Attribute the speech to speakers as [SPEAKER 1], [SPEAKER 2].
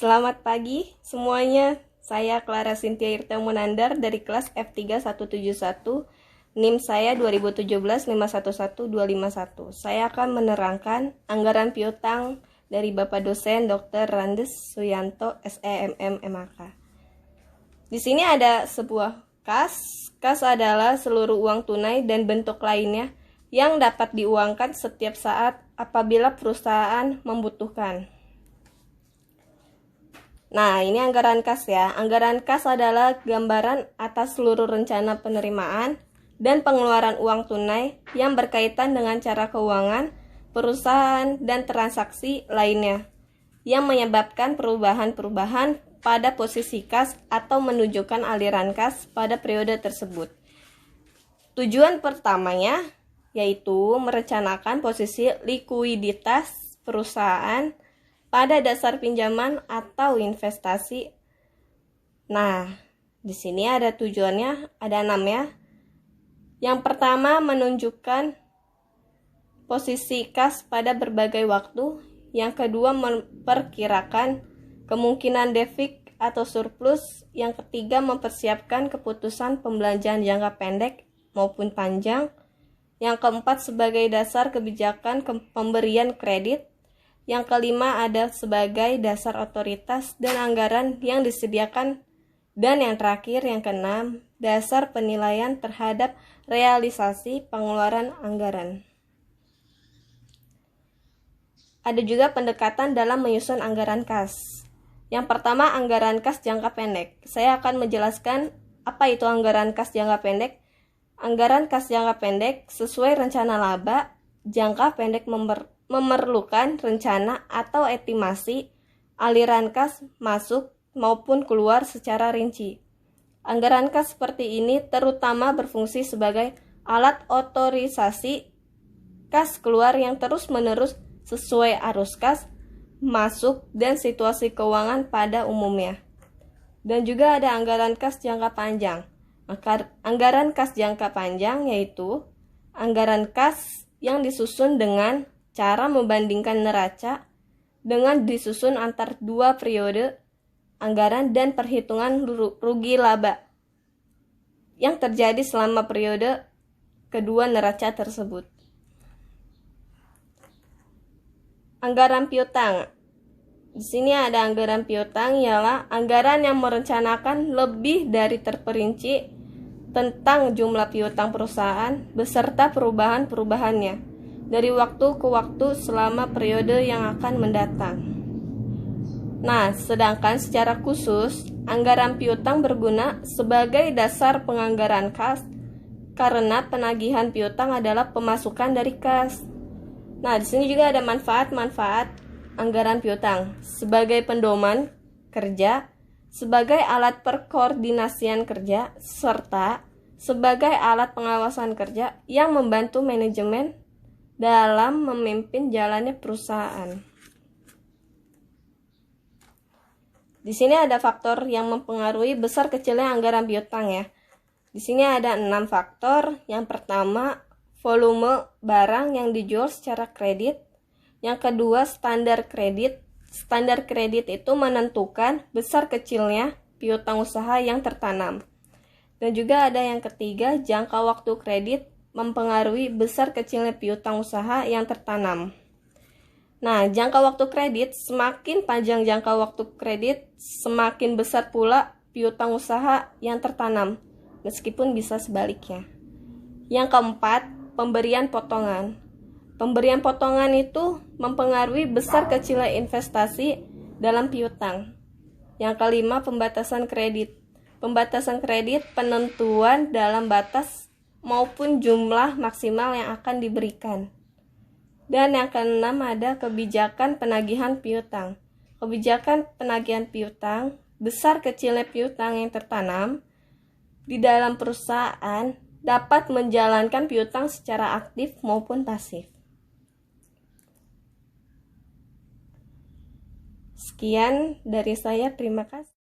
[SPEAKER 1] Selamat pagi semuanya, saya Clara Cynthia Irta Munandar dari kelas F3171, NIM saya 2017-511251. Saya akan menerangkan anggaran piutang dari Bapak dosen Dr. Randes Suyanto, SEMM, MAK. Di sini ada sebuah kas. Kas adalah seluruh uang tunai dan bentuk lainnya yang dapat diuangkan setiap saat apabila perusahaan membutuhkan. Nah, ini anggaran kas ya. Anggaran kas adalah gambaran atas seluruh rencana penerimaan dan pengeluaran uang tunai yang berkaitan dengan cara keuangan, perusahaan, dan transaksi lainnya yang menyebabkan perubahan-perubahan pada posisi kas atau menunjukkan aliran kas pada periode tersebut. Tujuan pertamanya yaitu merencanakan posisi likuiditas perusahaan pada dasar pinjaman atau investasi. Nah, di sini ada tujuannya, ada 6 ya. Yang pertama menunjukkan posisi kas pada berbagai waktu. Yang kedua memperkirakan kemungkinan defik atau surplus. Yang ketiga mempersiapkan keputusan pembelanjaan jangka pendek maupun panjang. Yang keempat sebagai dasar kebijakan pemberian kredit. Yang kelima ada sebagai dasar otoritas dan anggaran yang disediakan. Dan yang terakhir, yang keenam, dasar penilaian terhadap realisasi pengeluaran anggaran. Ada juga pendekatan dalam menyusun anggaran kas. Yang pertama, anggaran kas jangka pendek. Saya akan menjelaskan apa itu anggaran kas jangka pendek. Anggaran kas jangka pendek sesuai rencana laba jangka pendek memerlukan rencana atau estimasi aliran kas masuk maupun keluar secara rinci. Anggaran kas seperti ini terutama berfungsi sebagai alat otorisasi kas keluar yang terus-menerus sesuai arus kas masuk dan situasi keuangan pada umumnya. Dan juga ada anggaran kas jangka panjang. Anggaran kas jangka panjang yaitu anggaran kas yang disusun dengan cara membandingkan neraca dengan disusun antar dua periode anggaran dan perhitungan rugi laba yang terjadi selama periode kedua neraca tersebut. Anggaran piutang. Di sini ada anggaran piutang ialah anggaran yang merencanakan lebih dari terperinci tentang jumlah piutang perusahaan beserta perubahan-perubahannya dari waktu ke waktu selama periode yang akan mendatang. Nah, sedangkan secara khusus, anggaran piutang berguna sebagai dasar penganggaran kas karena penagihan piutang adalah pemasukan dari kas. Nah, di sini juga ada manfaat-manfaat anggaran piutang sebagai pendoman kerja, sebagai alat perkoordinasian kerja, serta sebagai alat pengawasan kerja yang membantu manajemen dalam memimpin jalannya perusahaan. Di sini ada faktor yang mempengaruhi besar kecilnya anggaran piutang ya. Di sini ada 6 faktor. Yang pertama, volume barang yang dijual secara kredit. Yang kedua, standar kredit. Standar kredit itu menentukan besar kecilnya piutang usaha yang tertanam. Dan juga ada yang ketiga, jangka waktu kredit mempengaruhi besar kecilnya piutang usaha yang tertanam. Nah, jangka waktu kredit, semakin panjang jangka waktu kredit, semakin besar pula piutang usaha yang tertanam, meskipun bisa sebaliknya. Yang keempat, pemberian potongan. Pemberian potongan itu mempengaruhi besar kecilnya investasi dalam piutang. Yang kelima, pembatasan kredit. Pembatasan kredit penentuan dalam batas maupun jumlah maksimal yang akan diberikan. Dan yang keenam ada kebijakan penagihan piutang. Kebijakan penagihan piutang, besar kecilnya piutang yang tertanam di dalam perusahaan dapat menjalankan piutang secara aktif maupun pasif. Sekian dari saya, terima kasih.